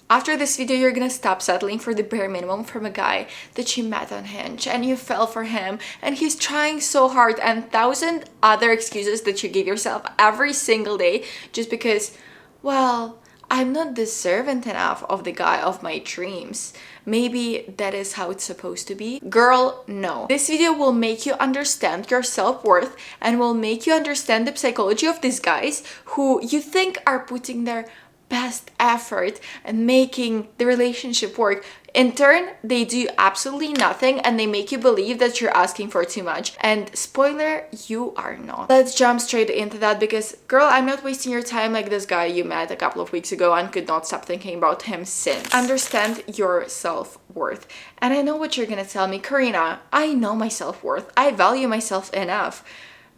After this video, you're gonna stop settling for the bare minimum from a guy that you met on Hinge and you fell for him and he's trying so hard, and 1,000 other excuses that you give yourself every single day just because, well, I'm not deserving enough of the guy of my dreams. Maybe that is how it's supposed to be. Girl, no. This video will make you understand your self-worth and will make you understand the psychology of these guys who you think are putting their best effort and making the relationship work. In turn, they do absolutely nothing and they make you believe that you're asking for too much. And spoiler, you are not. Let's jump straight into that because, girl, I'm not wasting your time like this guy you met a couple of weeks ago and could not stop thinking about him since. Understand your self-worth. And I know what you're gonna tell me, Karina, I know my self-worth. I value myself enough.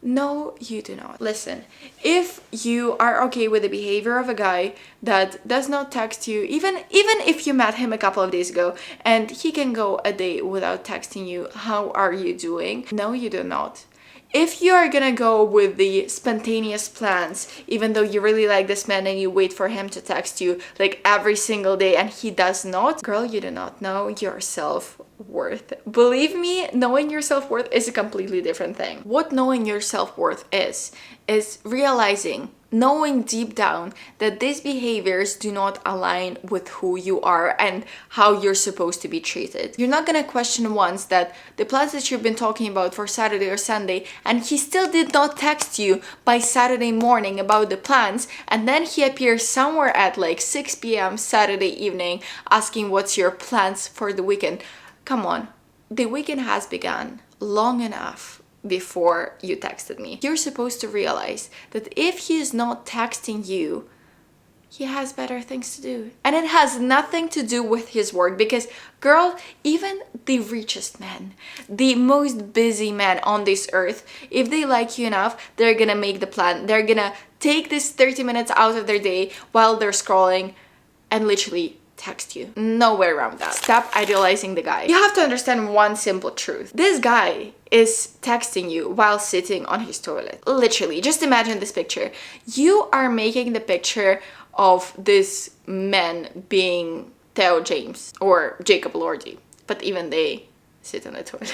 No, you do not. Listen, if you are okay with the behavior of a guy that does not text you, even if you met him a couple of days ago and he can go a day without texting you, how are you doing? No, you do not. If you are gonna go with the spontaneous plans, even though you really like this man and you wait for him to text you like every single day and he does not, girl, you do not know your self-worth. Believe me, knowing your self-worth is a completely different thing. What knowing your self-worth is realizing, knowing deep down that these behaviors do not align with who you are and how you're supposed to be treated. You're not gonna question once that the plans that you've been talking about for Saturday or Sunday and he still did not text you by Saturday morning about the plans, and then he appears somewhere at like 6 p.m. Saturday evening asking what's your plans for the weekend. Come on, the weekend has begun long enough before you texted me. You're supposed to realize that if he is not texting you, he has better things to do. And it has nothing to do with his work because, girl, even the richest man, the most busy man on this earth, if they like you enough, they're gonna make the plan. They're gonna take this 30 minutes out of their day while they're scrolling and literally text you. No way around that. Stop idealizing the guy. You have to understand one simple truth. This guy is texting you while sitting on his toilet. Literally, just imagine this picture. You are making the picture of this man being Theo James or Jacob Lordy, but even they sit on the toilet.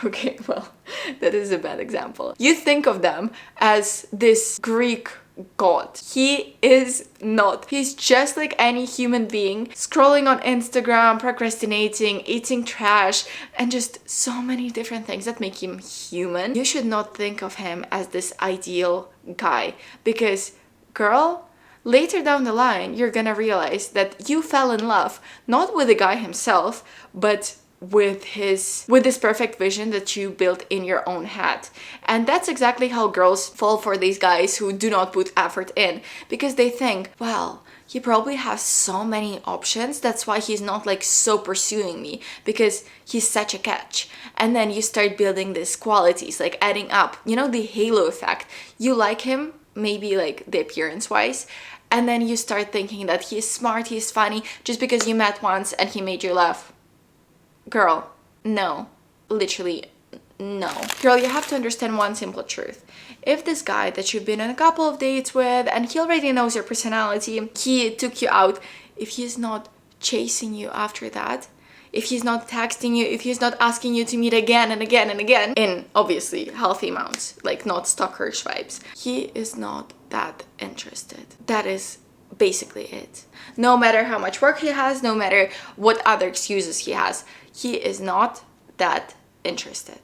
Okay, well, that is a bad example. You think of them as this Greek god. He is not. He's just like any human being, scrolling on Instagram, procrastinating, eating trash, and just so many different things that make him human. You should not think of him as this ideal guy because, girl, later down the line, you're gonna realize that you fell in love not with the guy himself, but with this perfect vision that you built in your own head. And that's exactly how girls fall for these guys who do not put effort in, because they think, well, he probably has so many options, that's why he's not like so pursuing me, because he's such a catch. And then you start building these qualities, like adding up, you know, the halo effect. You like him, maybe like the appearance wise, and then you start thinking that he's smart, he's funny, just because you met once and he made you laugh. Girl, no. Literally, no. Girl, you have to understand one simple truth. If this guy that you've been on a couple of dates with and he already knows your personality, he took you out, if he's not chasing you after that, if he's not texting you, if he's not asking you to meet again and again and again, in obviously healthy amounts, like not stalkerish vibes, he is not that interested. That is basically it. No matter how much work he has, no matter what other excuses he has, he is not that interested.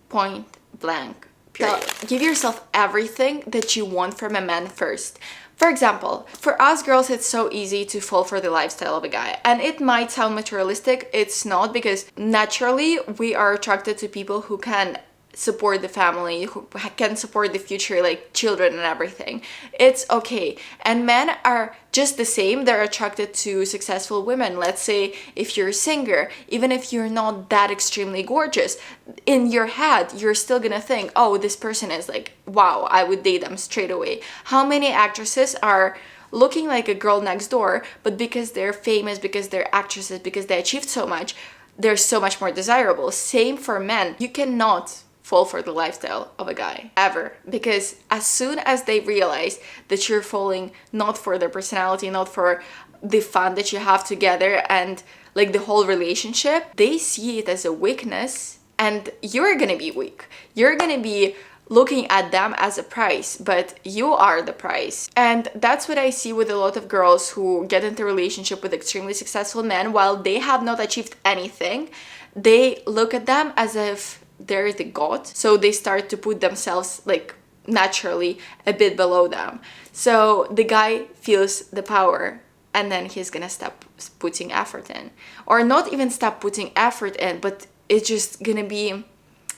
Point blank, period. So give yourself everything that you want from a man first. For example, for us girls, it's so easy to fall for the lifestyle of a guy. And it might sound materialistic, it's not, because naturally we are attracted to people who can support the family, who can support the future, like children and everything. It's okay. And men are just the same. They're attracted to successful women. Let's say if you're a singer, even if you're not that extremely gorgeous, in your head you're still gonna think, oh, this person is like, wow, I would date them straight away. How many actresses are looking like a girl next door, but because they're famous, because they're actresses, because they achieved so much, they're so much more desirable? Same for men. You cannot fall for the lifestyle of a guy ever, because as soon as they realize that you're falling not for their personality, not for the fun that you have together and like the whole relationship, they see it as a weakness, and you're gonna be weak. You're gonna be looking at them as a price, but you are the price. And that's what I see with a lot of girls who get into a relationship with extremely successful men. While they have not achieved anything, they look at them as if they're the god. So they start to put themselves like naturally a bit below them. So the guy feels the power, and then he's gonna stop putting effort in. Or not even stop putting effort in, but it's just gonna be,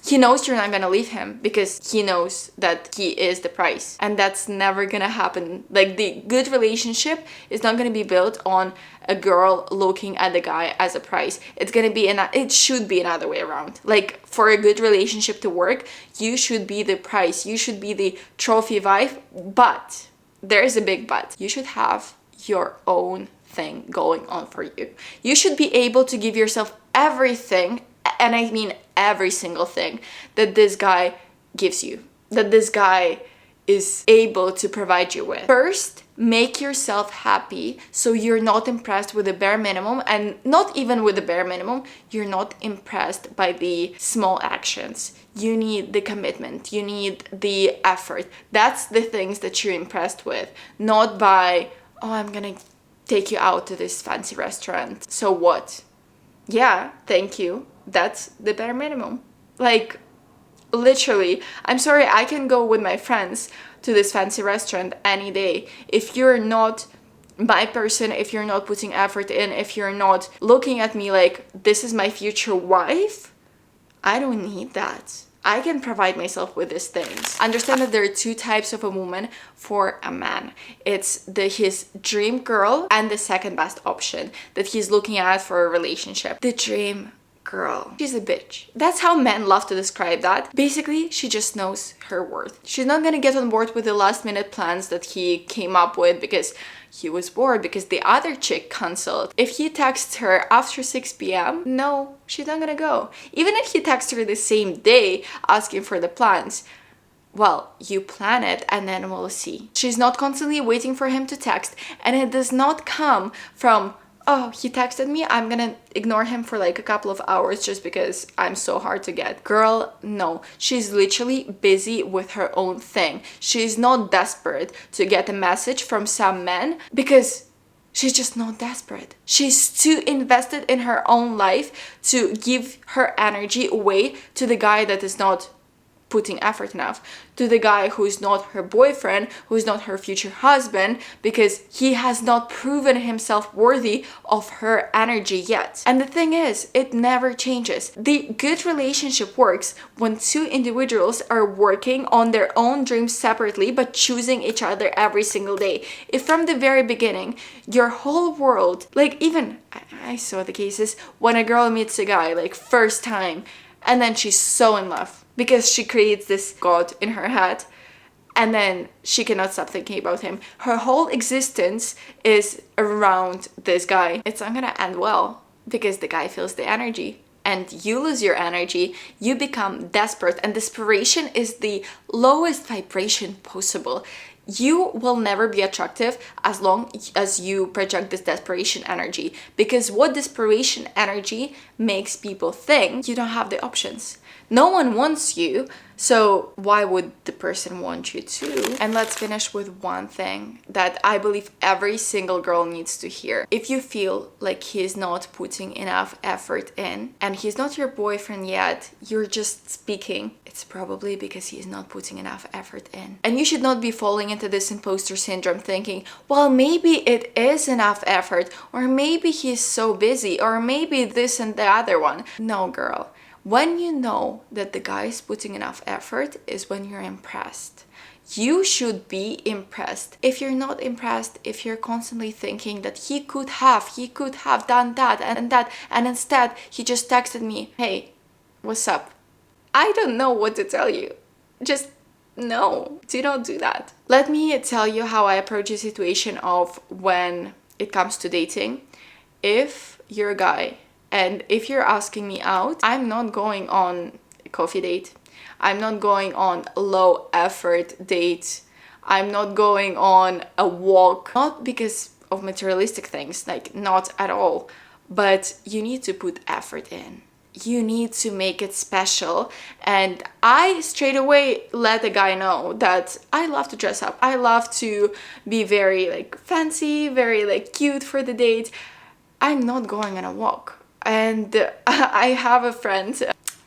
he knows you're not gonna leave him because he knows that he is the price. And that's never gonna happen. Like, the good relationship is not gonna be built on a girl looking at the guy as a price. It's gonna be, it should be another way around. Like, for a good relationship to work, you should be the price. You should be the trophy wife. But there is a big but. You should have your own thing going on for you. You should be able to give yourself everything, and I mean every single thing that this guy gives you, that this guy is able to provide you with. First, make yourself happy so you're not impressed with the bare minimum, and not even with the bare minimum, you're not impressed by the small actions. You need the commitment, you need the effort. That's the things that you're impressed with, not by, oh, I'm gonna take you out to this fancy restaurant. So what? Yeah, thank you. That's the bare minimum. Like, literally, I'm sorry, I can go with my friends to this fancy restaurant any day. If you're not my person, if you're not putting effort in, if you're not looking at me like this is my future wife, I don't need that. I can provide myself with these things. Understand that there are two types of a woman for a man. It's his dream girl and the second best option that he's looking at for a relationship. The dream girl. She's a bitch. That's how men love to describe that. Basically, she just knows her worth. She's not gonna get on board with the last minute plans that he came up with because he was bored, because the other chick canceled. If he texts her after 6 p.m, no, she's not gonna go. Even if he texts her the same day asking for the plans, well, you plan it and then we'll see. She's not constantly waiting for him to text, and it does not come from, oh, he texted me, I'm gonna ignore him for like a couple of hours just because I'm so hard to get. Girl, no. She's literally busy with her own thing. She's not desperate to get a message from some men because she's just not desperate. She's too invested in her own life to give her energy away to the guy that is not putting effort enough, to the guy who's not her boyfriend, who's not her future husband, because he has not proven himself worthy of her energy yet. And the thing is, it never changes. The good relationship works when two individuals are working on their own dreams separately but choosing each other every single day. If from the very beginning your whole world, like, even I saw the cases when a girl meets a guy like first time and then she's so in love because she creates this god in her head, and then she cannot stop thinking about him. Her whole existence is around this guy. It's not gonna end well because the guy feels the energy and you lose your energy. You become desperate, and desperation is the lowest vibration possible. You will never be attractive as long as you project this desperation energy, because what desperation energy makes people think, you don't have the options. No one wants you, so why would the person want you too? And let's finish with one thing that I believe every single girl needs to hear. If you feel like he's not putting enough effort in and he's not your boyfriend yet, you're just speaking, it's probably because he's not putting enough effort in. And you should not be falling into this imposter syndrome thinking, well, maybe it is enough effort, or maybe he's so busy, or maybe this and the other one. No, girl. When you know that the guy is putting enough effort is when you're impressed. You should be impressed. If you're not impressed, if you're constantly thinking that he could have done that, and instead he just texted me, hey, what's up? I don't know what to tell you. Just no, do not do that. Let me tell you how I approach a situation of when it comes to dating. If you're a guy, and if you're asking me out, I'm not going on a coffee date. I'm not going on a low effort date. I'm not going on a walk. Not because of materialistic things, like not at all, but you need to put effort in. You need to make it special. And I straight away let the guy know that I love to dress up. I love to be very like fancy, very like cute for the date. I'm not going on a walk. And I have a friend,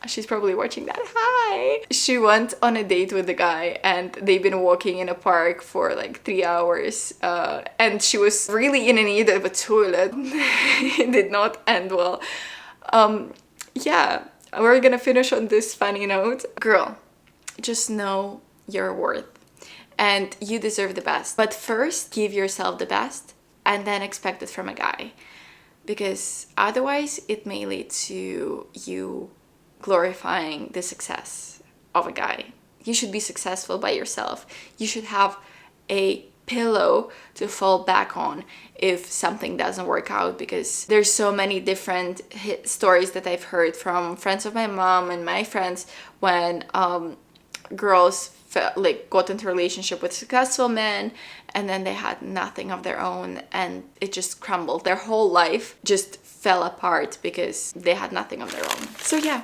she's probably watching that. Hi! She went on a date with the guy and they've been walking in a park for like 3 hours. And she was really in need of a toilet. It did not end well. Yeah, we're gonna finish on this funny note. Girl, just know your worth and you deserve the best. But first, give yourself the best and then expect it from a guy. Because otherwise, it may lead to you glorifying the success of a guy. You should be successful by yourself. You should have a pillow to fall back on if something doesn't work out, because there's so many different stories that I've heard from friends of my mom and my friends when girls got into a relationship with successful men and then they had nothing of their own and it just crumbled. Their whole life just fell apart because they had nothing of their own. So yeah,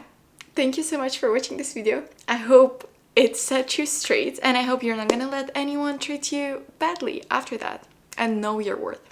thank you so much for watching this video. I hope it set you straight and I hope you're not gonna let anyone treat you badly after that, and know your worth.